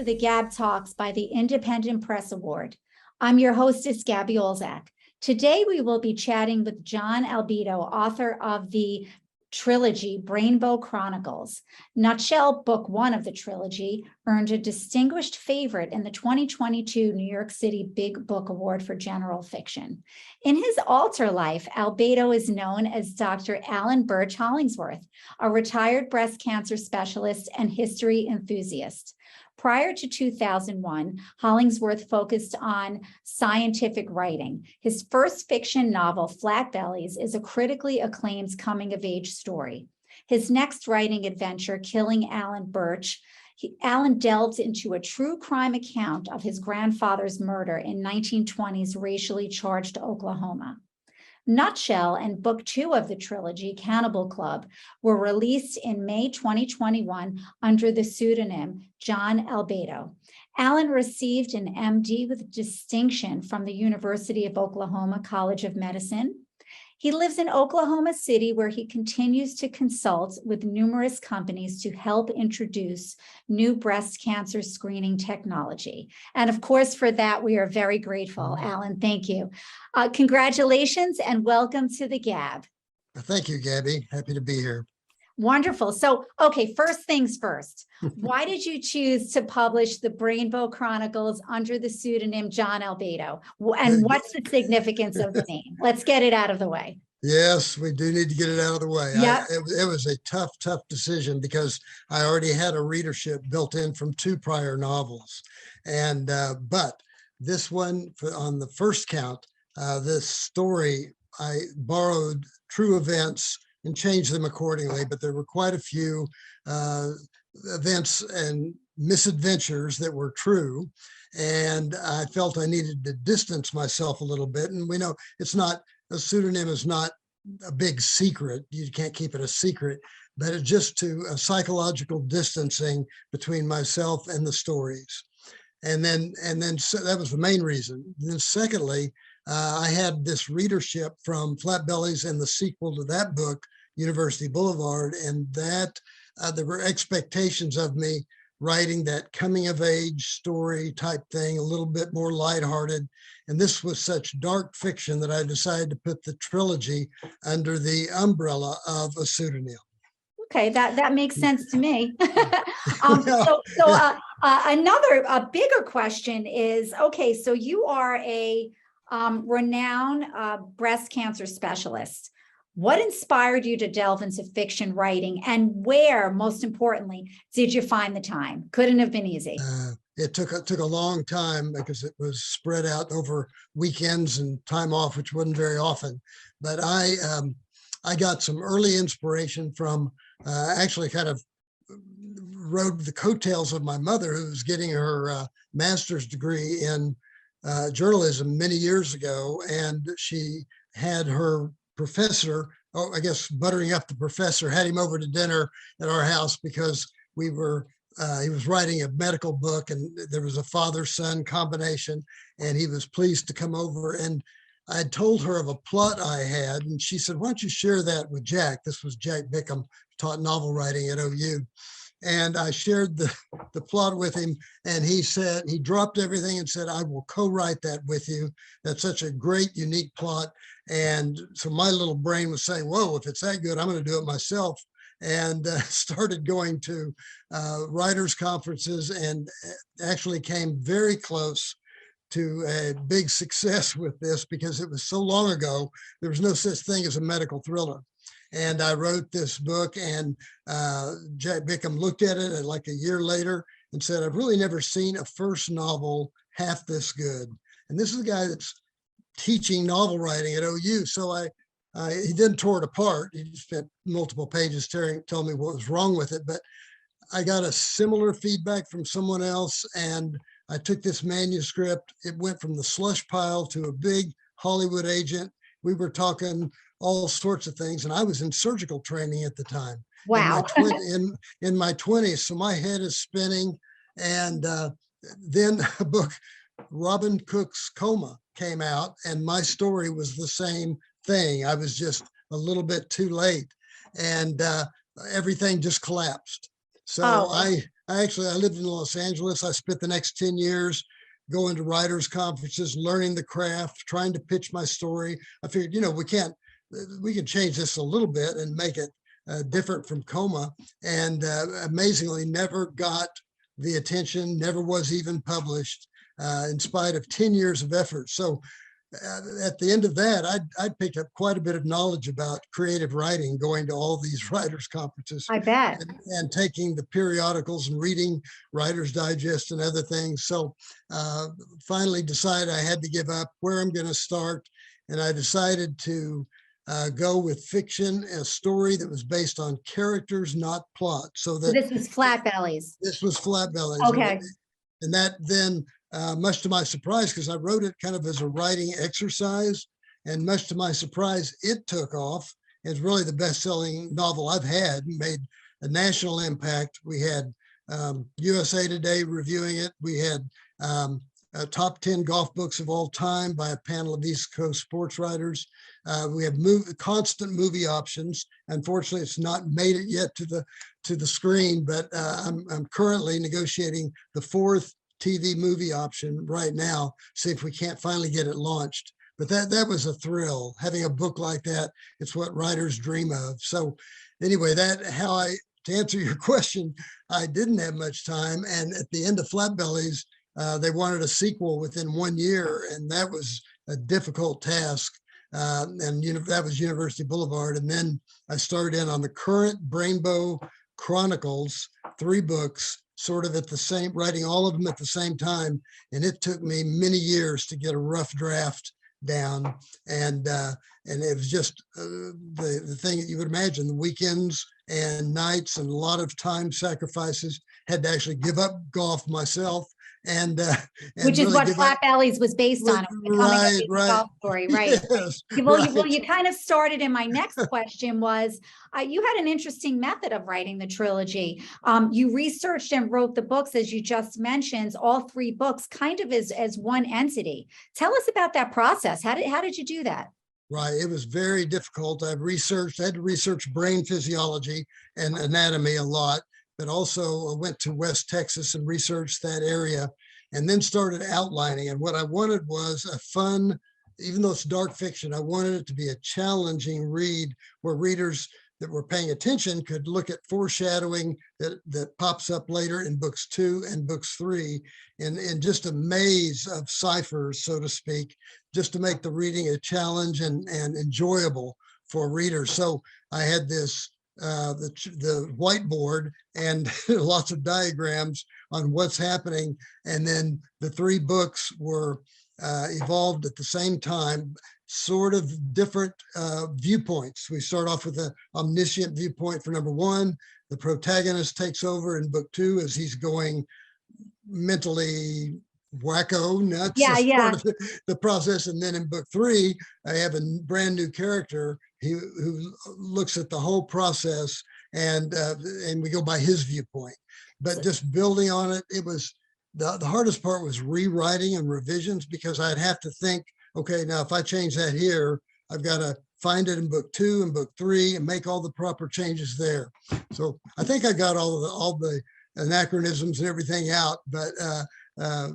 to the GAB Talks by the Independent Press Award. I'm your hostess, Gabby Olzak. Today, we will be chatting with John Albedo, author of the trilogy, Rainbow Chronicles. Nutshell, book one of the trilogy, earned a distinguished favorite in the 2022 New York City Big Book Award for General Fiction. In his alter life, Albedo is known as Dr. Alan Birch Hollingsworth, a retired breast cancer specialist and history enthusiast. Prior to 2001, Hollingsworth focused on scientific writing. His first fiction novel, Flat Bellies, is a critically acclaimed coming-of-age story. His next writing adventure, Killing Alan Birch, Alan delved into a true crime account of his grandfather's murder in 1920s racially charged Oklahoma. Nutshell and book two of the trilogy, Cannibal Club, were released in May 2021 under the pseudonym John Albedo. Alan received an MD with distinction from the University of Oklahoma College of Medicine. He lives in Oklahoma City, where he continues to consult with numerous companies to help introduce new breast cancer screening technology. And of course, for that, we are very grateful. Alan, thank you. Congratulations and welcome to the GAB. Thank you, Gabby. Happy to be here. Wonderful. So, okay, first things first. Why did you choose to publish the Rainbow Chronicles under the pseudonym John Albedo? And what's the significance of the name? Let's get it out of the way. Yes, we do need to get it out of the way. Yep. It was a tough decision because I already had a readership built in from two prior novels. And but this one, on the first count, this story, I borrowed true events and changed them accordingly, but there were quite a few events and misadventures that were true. And I felt I needed to distance myself a little bit. And we know a pseudonym is not a big secret. You can't keep it a secret, but it's just to a psychological distancing between myself and the stories. And then so that was the main reason. And then secondly, I had this readership from Flat Bellies and the sequel to that book, University Boulevard, and that there were expectations of me writing that coming of age story type thing, a little bit more lighthearted. And this was such dark fiction that I decided to put the trilogy under the umbrella of a pseudonym. Okay, that makes sense to me. Another bigger question is, okay, so you are a renowned breast cancer specialist. What inspired you to delve into fiction writing, and where, most importantly, did you find the time? Couldn't have been easy. It took a long time because it was spread out over weekends and time off, which wasn't very often. But I got some early inspiration from actually kind of rode the coattails of my mother, who was getting her master's degree in journalism many years ago, and she had her professor, I guess buttering up the professor, had him over to dinner at our house because he was writing a medical book, and there was a father-son combination, and he was pleased to come over. And I told her of a plot I had, and she said, "Why don't you share that with Jack?" This was Jack Bickham, taught novel writing at OU. And I shared the plot with him, and he dropped everything and said, "I will co-write that with you. That's such a great, unique plot." And so my little brain was saying, "Whoa, if it's that good, I'm going to do it myself." And started going to writers' conferences, and actually came very close to a big success with this because it was so long ago. There was no such thing as a medical thriller. And I wrote this book, and Jack Bickham looked at it like a year later and said, "I've really never seen a first novel half this good." And this is a guy that's teaching novel writing at OU. So he then tore it apart. He spent multiple pages telling me what was wrong with it. But I got a similar feedback from someone else, and I took this manuscript. It went from the slush pile to a big Hollywood agent. We were talking all sorts of things. And I was in surgical training at the time. Wow. In my 20s. So my head is spinning. And then a book, Robin Cook's Coma, came out, and my story was the same thing. I was just a little bit too late, and everything just collapsed. So Oh, I lived in Los Angeles. I spent the next 10 years going to writers' conferences, learning the craft, trying to pitch my story. I figured, we can change this a little bit and make it different from Coma. And amazingly, never got the attention, never was even published, in spite of 10 years of effort. So at the end of that, I'd picked up quite a bit of knowledge about creative writing, going to all these writers' conferences I bet. and taking the periodicals and reading Writer's Digest and other things. So finally decided I had to give up where I'm going to start. And I decided to go with fiction, a story that was based on characters, not plot. So So that this was Flat Bellies. this was Flat Bellies. Okay. And that then, much to my surprise, because I wrote it kind of as a writing exercise, and much to my surprise, it took off. It's really the best-selling novel I've had, made a national impact. We had USA Today reviewing it. We had top 10 golf books of all time by a panel of East Coast sports writers. We have constant movie options. Unfortunately, it's not made it yet to the screen, but I'm currently negotiating the 4th TV movie option right now, see if we can't finally get it launched. But that was a thrill, having a book like that. It's what writers dream of. So anyway, to answer your question, I didn't have much time. And at the end of Flat Bellies, they wanted a sequel within 1 year, and that was a difficult task. And that was University Boulevard. And then I started in on the current Rainbow Chronicles, 3 books, sort of writing all of them at the same time. And it took me many years to get a rough draft down. And it was just the thing that you would imagine, the weekends and nights and a lot of time sacrifices. Had to actually give up golf myself. And Which is really what Flat Bellies was based on. Right. Golf story, right? Yes, Well, you kind of started in my next question was, you had an interesting method of writing the trilogy. You researched and wrote the books, as you just mentioned, all 3 books kind of as one entity. Tell us about that process. How did you do that? Right. It was very difficult. I had to research brain physiology and anatomy a lot, but also went to West Texas and researched that area and then started outlining. And what I wanted was a fun, even though it's dark fiction, I wanted it to be a challenging read where readers that were paying attention could look at foreshadowing that pops up later in books 2 and books 3 in just a maze of ciphers, so to speak, just to make the reading a challenge and enjoyable for readers. So I had this the whiteboard and lots of diagrams on what's happening. And then the 3 books were evolved at the same time, sort of different viewpoints. We start off with an omniscient viewpoint for number 1. The protagonist takes over in book 2 as he's going mentally wacko nuts. Yeah. Part of the process. And then in book 3, I have a brand new character who looks at the whole process, and we go by his viewpoint. But just building on it, it was the hardest part was rewriting and revisions, because I'd have to think, okay, now if I change that here, I've got to find it in book 2 and book 3 and make all the proper changes there. So I think I got all the anachronisms and everything out, but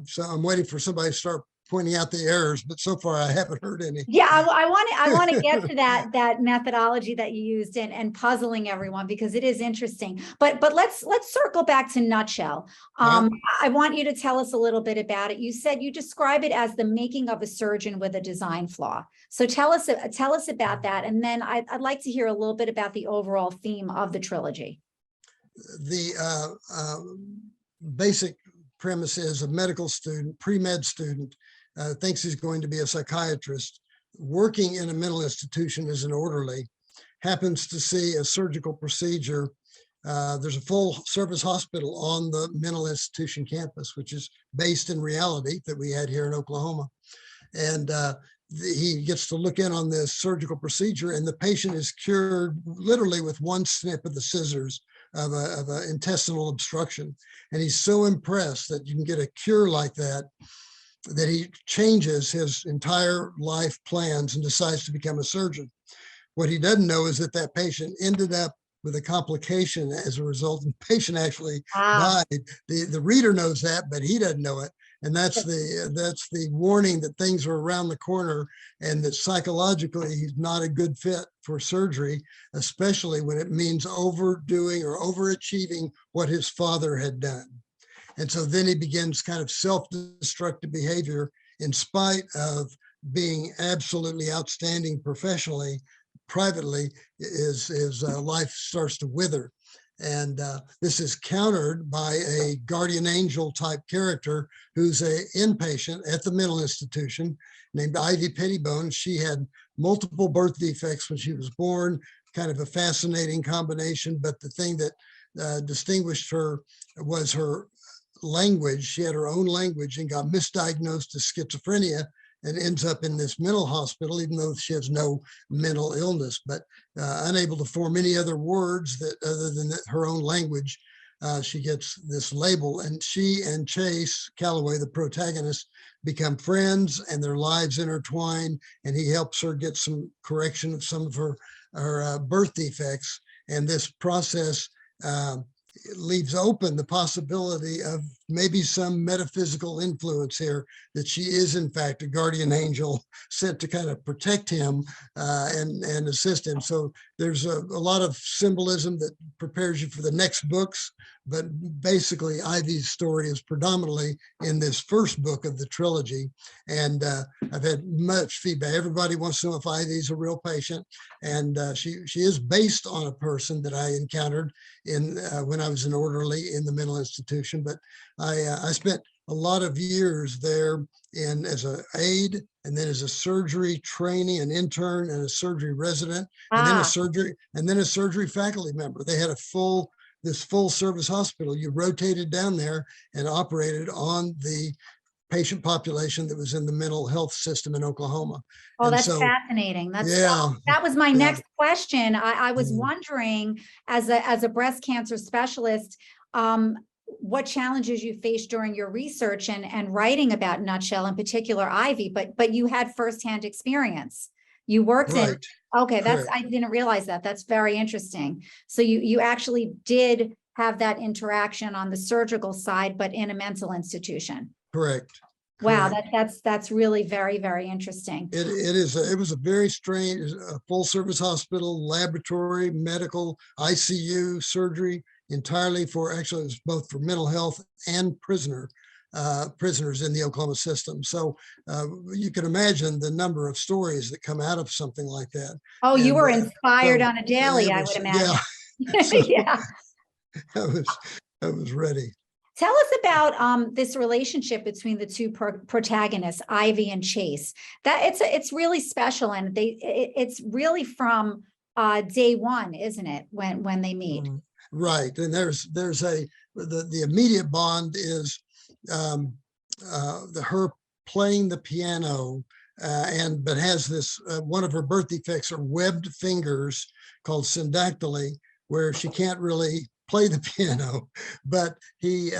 so I'm waiting for somebody to start pointing out the errors, but so far I haven't heard any. Yeah, I want to get to that methodology that you used and puzzling everyone, because it is interesting. But let's circle back to Nutshell. I want you to tell us a little bit about it. You said you describe it as the making of a surgeon with a design flaw. So tell us about that, and then I'd like to hear a little bit about the overall theme of the trilogy. The basic premise is a medical student, pre-med student, thinks he's going to be a psychiatrist, working in a mental institution as an orderly, happens to see a surgical procedure. There's a full service hospital on the mental institution campus, which is based in reality that we had here in Oklahoma. And he gets to look in on this surgical procedure, and the patient is cured literally with one snip of the scissors of an intestinal obstruction. And he's so impressed that you can get a cure like that he changes his entire life plans and decides to become a surgeon. What he doesn't know is that patient ended up with a complication as a result, and the patient actually Ah, died. The reader knows that, but he doesn't know it. And that's the warning that things are around the corner, and that psychologically he's not a good fit for surgery, especially when it means overdoing or overachieving what his father had done. And so then he begins kind of self-destructive behavior in spite of being absolutely outstanding professionally. Privately, his life starts to wither. And this is countered by a guardian angel type character who's an inpatient at the mental institution named Ivy Pettibone. She had multiple birth defects when she was born, kind of a fascinating combination. But the thing that distinguished her was her language. She had her own language and got misdiagnosed as schizophrenia and ends up in this mental hospital, even though she has no mental illness, but unable to form any other words that other than her own language. She gets this label, and she and Chase Calloway, the protagonist, become friends, and their lives intertwine, and he helps her get some correction of some of her birth defects. And this process leaves open the possibility of maybe some metaphysical influence here, that she is in fact a guardian angel sent to kind of protect him and assist him. So there's a lot of symbolism that prepares you for the next books, but basically Ivy's story is predominantly in this first book of the trilogy. And I've had much feedback. Everybody wants to know if Ivy's a real patient, and she is based on a person that I encountered in when I was an orderly in the mental institution. But I spent a lot of years there as an aide, and then as a surgery trainee, an intern, and a surgery resident, and then a surgery faculty member. They had this full service hospital. You rotated down there and operated on the patient population that was in the mental health system in Oklahoma. oh, And that's so, fascinating. yeah, That was my yeah. next question. I was Mm. wondering, as a breast cancer specialist, what challenges you faced during your research and writing about Nutshell, in particular Ivy, but you had firsthand experience. You worked in, Right. okay, Correct. I didn't realize that. That's very interesting. So you actually did have that interaction on the surgical side, but in a mental institution. Correct. Wow, Correct. that's really very, very interesting. It was a very strange, full service hospital, laboratory, medical, ICU, surgery, entirely for, actually it was both for mental health and prisoners in the Oklahoma system. So you can imagine the number of stories that come out of something like that. Oh, you And were inspired so on a daily, it I was, would yeah. imagine. So Yeah. I was ready. Tell us about this relationship between the two protagonists, Ivy and Chase. That it's really special, and it's really from day one, isn't it? When they meet. Right, and the immediate bond is her playing the piano, but has this one of her birth defects are webbed fingers called syndactyly, where she can't really play the piano, but he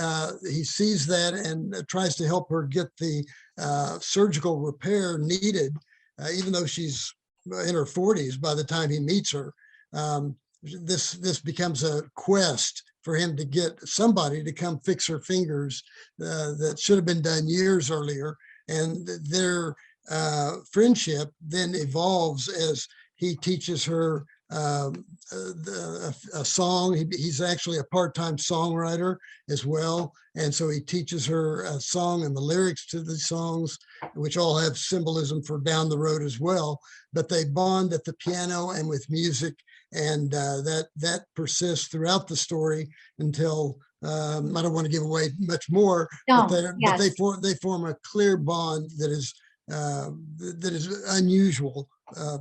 sees that and tries to help her get the surgical repair needed, even though she's in her 40s by the time he meets her. This becomes a quest for him to get somebody to come fix her fingers that should have been done years earlier. And their friendship then evolves as he teaches her a song. He's actually a part-time songwriter as well. And so he teaches her a song and the lyrics to the songs, which all have symbolism for down the road as well. But they bond at the piano and with music. And that persists throughout the story until I don't want to give away much more, but they form a clear bond that is unusual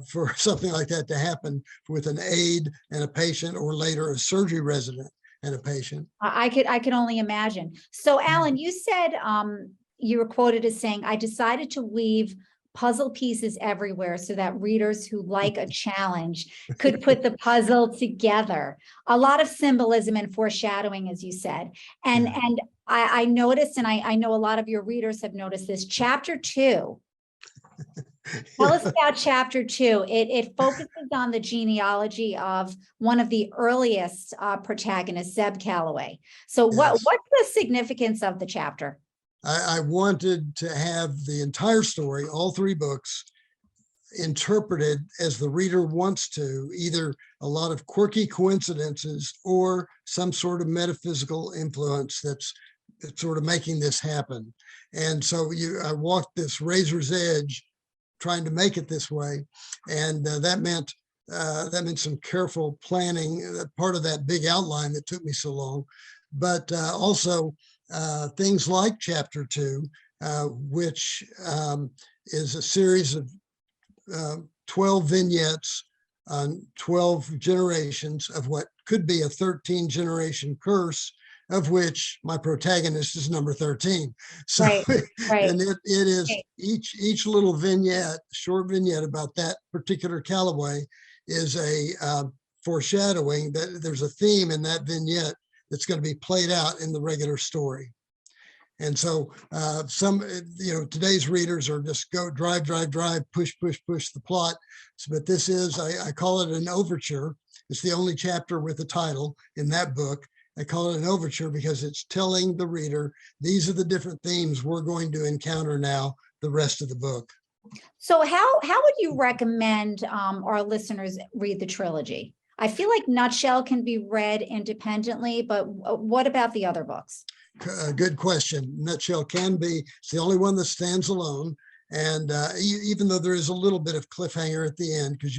for something like that to happen with an aide and a patient, or later a surgery resident and a patient. I could only imagine. So, Alan, you said you were quoted as saying, "I decided to weave puzzle pieces everywhere so that readers who like a challenge could put the puzzle together." A lot of symbolism and foreshadowing, as you said. And I noticed, and I know a lot of your readers have noticed this, chapter 2 Tell us about chapter 2. It focuses on the genealogy of one of the earliest protagonists, Zeb Calloway. So Yes. what's the significance of the chapter? I wanted to have the entire story, all 3 books, interpreted as the reader wants to, either a lot of quirky coincidences or some sort of metaphysical influence that's sort of making this happen. And so I walked this razor's edge trying to make it this way. And that meant some careful planning, part of that big outline that took me so long. But also things like chapter 2, which is a series of 12 vignettes on 12 generations of what could be a 13 generation curse, of which my protagonist is number 13. So, Right, right. and it is Okay. each little vignette, short vignette about that particular Calloway is a foreshadowing that there's a theme in that vignette that's going to be played out in the regular story. And so today's readers are just go drive, push the plot. But this is, I call it an overture. It's the only chapter with a title in that book. I call it an overture because it's telling the reader, these are the different themes we're going to encounter now, the rest of the book. So how would you recommend our listeners read the trilogy? I feel like Nutshell can be read independently, but what about the other books? Good question. Nutshell can be, it's the only one that stands alone. And even though there is a little bit of cliffhanger at the end, because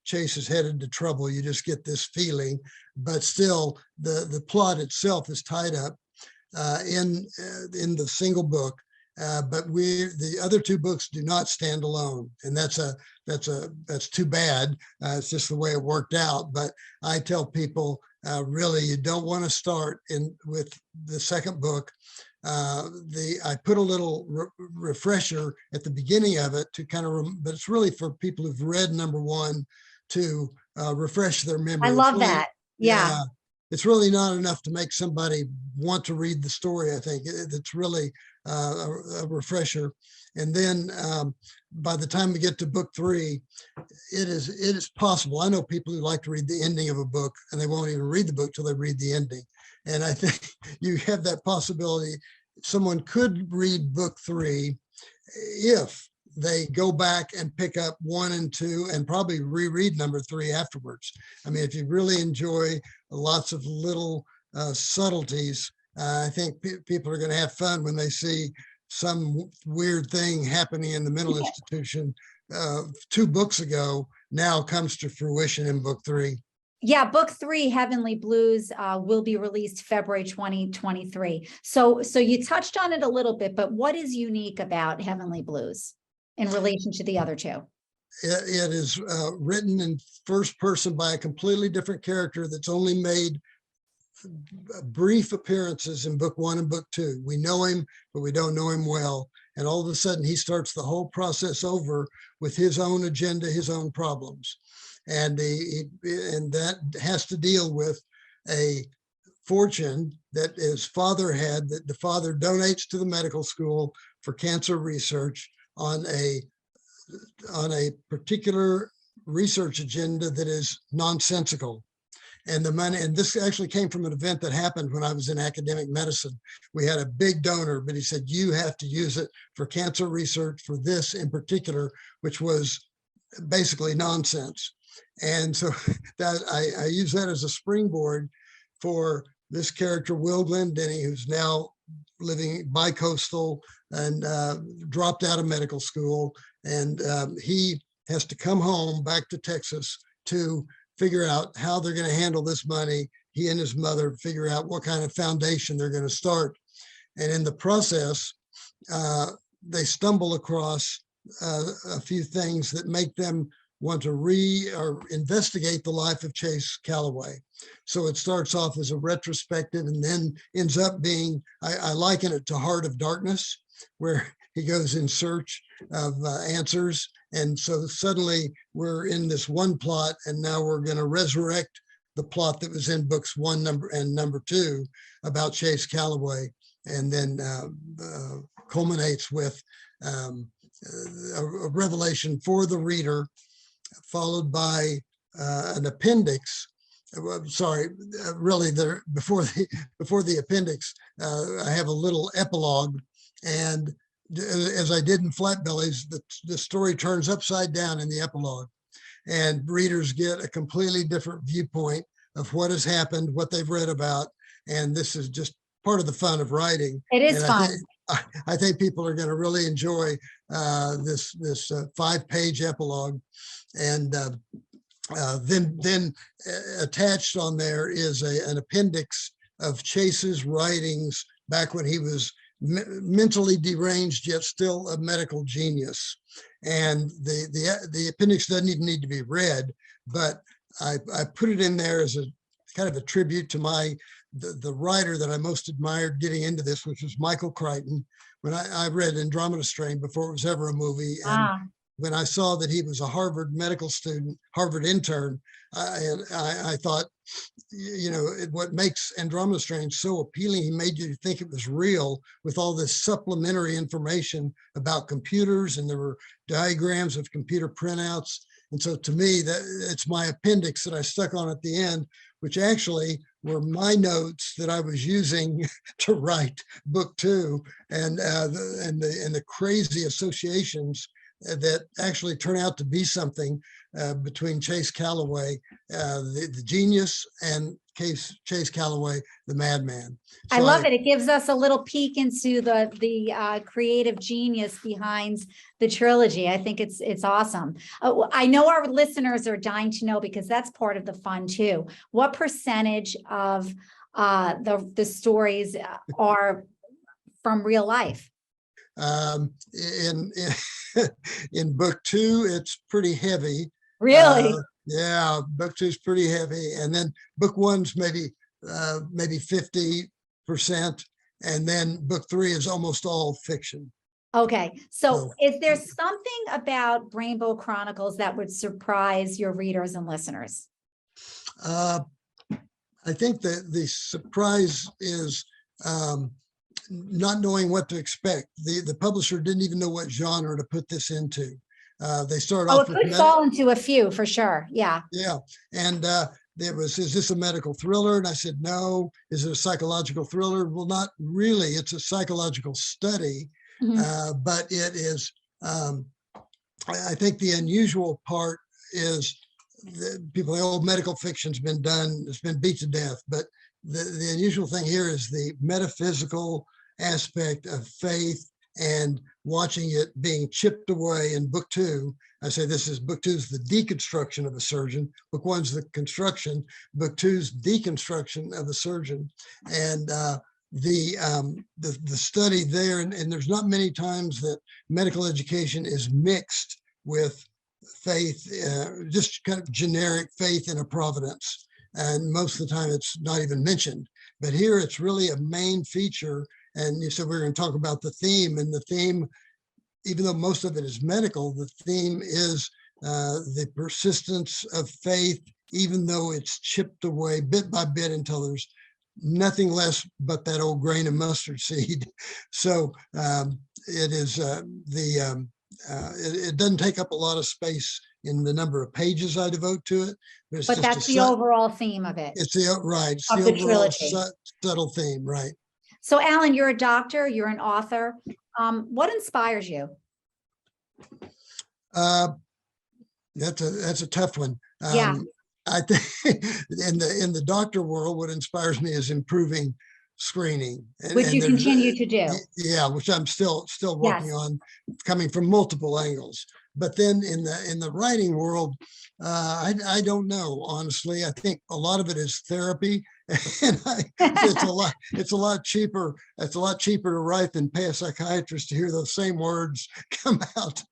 Chase is headed to trouble, you just get this feeling, but still the plot itself is tied up in the single book. But the other 2 books do not stand alone, and that's too bad. It's just the way it worked out. But I tell people, really, you don't want to start with the second book. I put a little refresher at the beginning of it to kind of, but it's really for people who've read number 1 to refresh their memory. I love that. Yeah. It's really not enough to make somebody want to read the story. I think it's really a refresher. And then by the time we get to book 3, it is possible. I know people who like to read the ending of a book and they won't even read the book till they read the ending. And I think you have that possibility. Someone could read book 3 if they go back and pick up 1 and 2 and probably reread number 3 afterwards. I mean, if you really enjoy lots of little subtleties, I think people are going to have fun when they see some weird thing happening in the mental institution 2 books ago now comes to fruition in book 3. Yeah, book 3, Heavenly Blues, will be released February 2023. So you touched on it a little bit, but what is unique about Heavenly Blues in relation to the other 2? It is written in first person by a completely different character that's only made brief appearances in book 1 and book 2. We know him, but we don't know him well. And all of a sudden he starts the whole process over with his own agenda, his own problems. And that has to deal with a fortune that his father had, that the father donates to the medical school for cancer research on a particular research agenda that is nonsensical. And the money, and this actually came from an event that happened when I was in academic medicine. We had a big donor, but he said, you have to use it for cancer research for this in particular, which was basically nonsense. And so that I use that as a springboard for this character, Will Glendenny, who's now living bi-coastal and dropped out of medical school. And he has to come home back to Texas to figure out how they're going to handle this money. He and his mother figure out what kind of foundation they're going to start. And in the process, they stumble across a few things that make them want to investigate the life of Chase Calloway. So it starts off as a retrospective and then ends up being, I liken it to Heart of Darkness, where he goes in search of answers. And so suddenly we're in this one plot, and now we're going to resurrect the plot that was in books 1 and number 2 about Chase Calloway, and then culminates with a revelation for the reader, followed by an appendix. Sorry, really, before the appendix, I have a little epilogue, and as I did in Flatbellies, the story turns upside down in the epilogue, and readers get a completely different viewpoint of what has happened, what they've read about, and this is just part of the fun of writing. It is And fun. I think people are going to really enjoy this 5-page epilogue, and then attached on there is an appendix of Chase's writings back when he was mentally deranged yet still a medical genius. And the appendix doesn't even need to be read, but I put it in there as a kind of a tribute to the writer that I most admired getting into this, which was Michael Crichton. When I read Andromeda Strain before it was ever a movie, and when I saw that he was a Harvard medical student, Harvard intern, I thought, what makes Andromeda Strain so appealing, he made you think it was real with all this supplementary information about computers, and there were diagrams of computer printouts. And so to me, it's my appendix that I stuck on at the end, which actually were my notes that I was using to write book 2, and the crazy associations that actually turn out to be something between Chase Calloway, the genius, and Chase Calloway, the madman. So I love it. It gives us a little peek into the creative genius behind the trilogy. I think it's awesome. I know our listeners are dying to know, because that's part of the fun too. What percentage of the stories are from real life? In book 2, it's pretty heavy. Really? Yeah, book 2 is pretty heavy, and then book 1's maybe 50%, and then book 3 is almost all fiction. Okay, so is there something about Rainbow Chronicles that would surprise your readers and listeners? I think that the surprise is not knowing what to expect. The publisher didn't even know what genre to put this into. They started off it with could fall into a few for sure. Yeah. Yeah, and there was, is this a medical thriller? And I said, no. Is it a psychological thriller? Well, not really. It's a psychological study, but it is. I think the unusual part is people, the old medical fiction's been done, it's been beat to death, but the unusual thing here is the metaphysical aspect of faith and watching it being chipped away in book 2. I say book 2 is the deconstruction of a surgeon. Book 1's the construction. Book 2's deconstruction of a surgeon. And the study there, and there's not many times that medical education is mixed with faith, just kind of generic faith in a providence. And most of the time it's not even mentioned. But here it's really a main feature. And you said we're going to talk about the theme, and the theme, even though most of it is medical, the theme is the persistence of faith, even though it's chipped away bit by bit until there's nothing less but that old grain of mustard seed. So it is it doesn't take up a lot of space in the number of pages I devote to it, but it's But just that's the overall theme of it. It's the right. It's of the the overall trilogy. subtle theme, right? So, Alan, you're a doctor, you're an author. What inspires you? That's a tough one. Yeah. I think in the doctor world, what inspires me is improving screening, Which you continue to do. Yeah, which I'm still working on, coming from multiple angles. But then in the writing world, I don't know, honestly. I think a lot of it is therapy, and it's a lot cheaper. It's a lot cheaper to write than pay a psychiatrist to hear those same words come out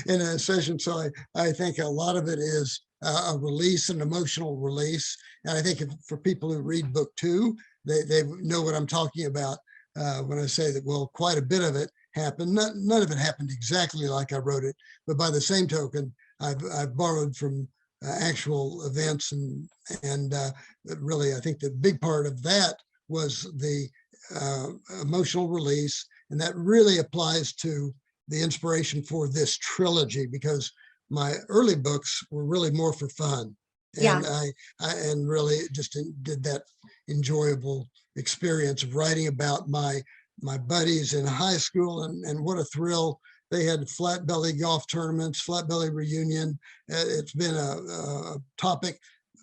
in a session. So I think a lot of it is a release, an emotional release. And I think for people who read book 2, they know what I'm talking about when I say that, well, quite a bit of it happened. None of it happened exactly like I wrote it, but by the same token, I've borrowed from actual events, and really, I think the big part of that was the emotional release, and that really applies to the inspiration for this trilogy, because my early books were really more for fun. Yeah. And I really just did that enjoyable experience of writing about my buddies in high school, and what a thrill. They had flat belly golf tournaments, flat belly reunion. It's been a topic.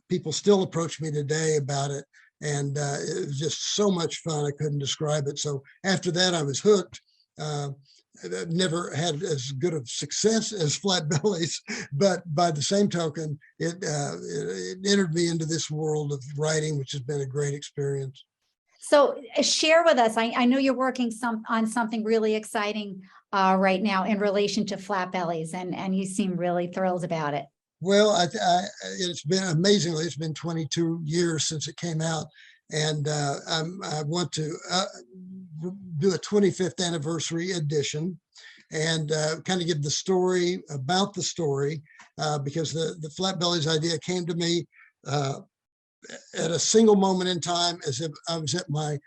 People still approach me today about it. And it was just so much fun. I couldn't describe it. So after that, I was hooked. I've never had as good of success as flat bellies, but by the same token, it entered me into this world of writing, which has been a great experience. So share with us, I know you're working on something really exciting right now in relation to flat bellies, and you seem really thrilled about it. Well, it's been amazingly, it's been 22 years since it came out. And I want to do a 25th anniversary edition and kind of give the story about the story, because the Flat Bellies idea came to me at a single moment in time, as if I was at my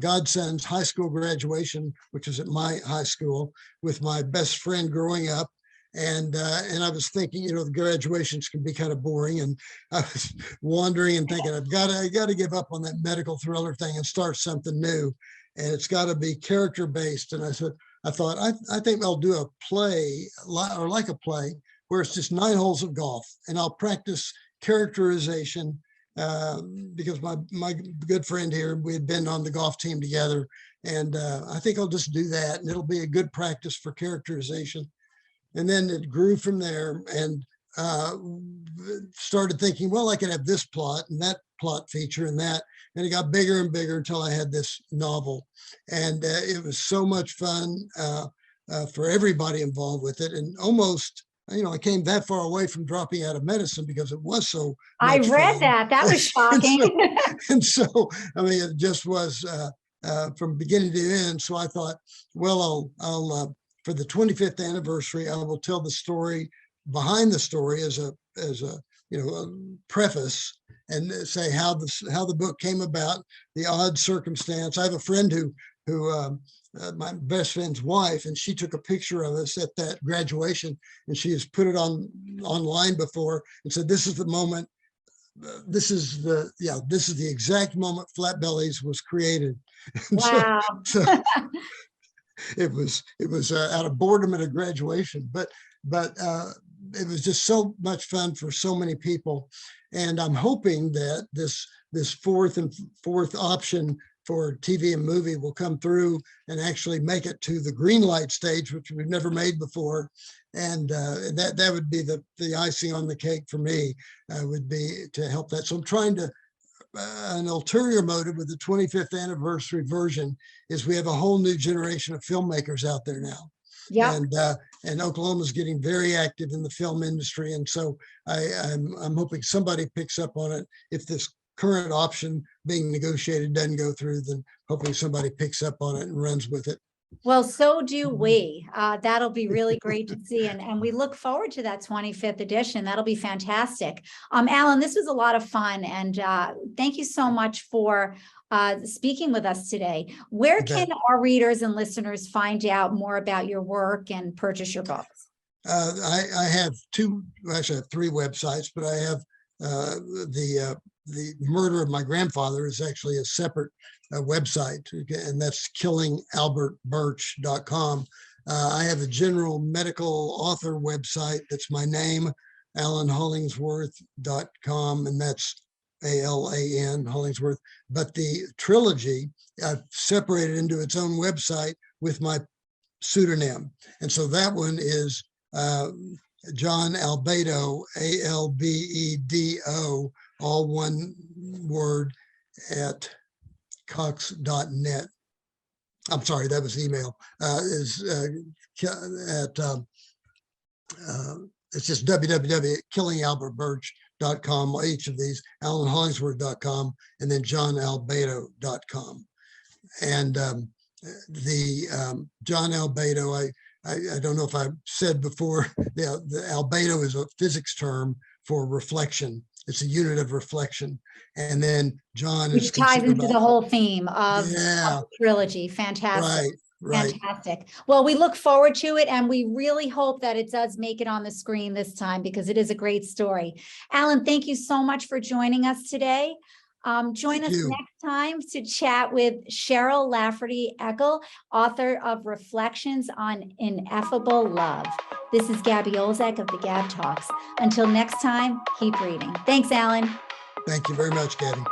godson's high school graduation, which was at my high school, with my best friend growing up. And I was thinking, the graduations can be kind of boring, and I was wandering and thinking, I got to give up on that medical thriller thing and start something new, and it's got to be character based. And I thought, I think I'll do a play, or like a play, where it's just 9 holes of golf, and I'll practice characterization, because my good friend here, we had been on the golf team together, and I think I'll just do that, and it'll be a good practice for characterization. And then it grew from there, and started thinking, well, I could have this plot and that plot feature and that. And it got bigger and bigger until I had this novel. And it was so much fun for everybody involved with it. And almost, I came that far away from dropping out of medicine because it was so I much read fun. that. That was shocking. and so, it just was from beginning to end. So I thought, well, I'll for the 25th anniversary, I will tell the story behind the story as a preface, and say how the book came about, the odd circumstance. I have a friend who my best friend's wife, and she took a picture of us at that graduation, and she has put it online before and said, "This is the moment. This is the exact moment Flat Bellies was created." Wow. so it was out of boredom at a graduation, but it was just so much fun for so many people. And I'm hoping that this fourth option for TV and movie will come through and actually make it to the green light stage, which we've never made before. And that would be the icing on the cake for me, would be to help that. So I'm trying to, an ulterior motive with the 25th anniversary version is we have a whole new generation of filmmakers out there now. Yeah. And Oklahoma is getting very active in the film industry. And so I'm hoping somebody picks up on it. If this current option being negotiated doesn't go through, then hoping somebody picks up on it and runs with it. Well, so do we. That'll be really great to see. And we look forward to that 25th edition. That'll be fantastic. Alan, this was a lot of fun. And thank you so much for speaking with us today. Where can our readers and listeners find out more about your work and purchase your books? I have actually I have 3 websites, but I have the murder of my grandfather is actually a separate website, and that's killingalbertbirch.com. I have a general medical author website that's my name, alanhollingsworth.com, and that's ALAN Hollingsworth. But the trilogy I've separated into its own website with my pseudonym, and so that one is John Albedo, ALBEDO, all one word, at cox.net. I'm sorry, that was email. It's just www.killingalbertbirch.com, each of these, alanhollingsworth.com, and then johnalbedo.com. And the John Albedo, I don't know if I said before, the albedo is a physics term for reflection. It's a unit of reflection. And then John Which ties into the whole theme of the trilogy. Fantastic. Right. Right. Fantastic. Well, we look forward to it, and we really hope that it does make it on the screen this time, because it is a great story. Alan, thank you so much for joining us today. Join Thank us you. next time to chat with Cheryl Lafferty Eckel, author of Reflections on Ineffable Love. This is Gabby Olzak of the GAB Talks. Until next time, keep reading. Thanks, Alan. Thank you very much, Gabby.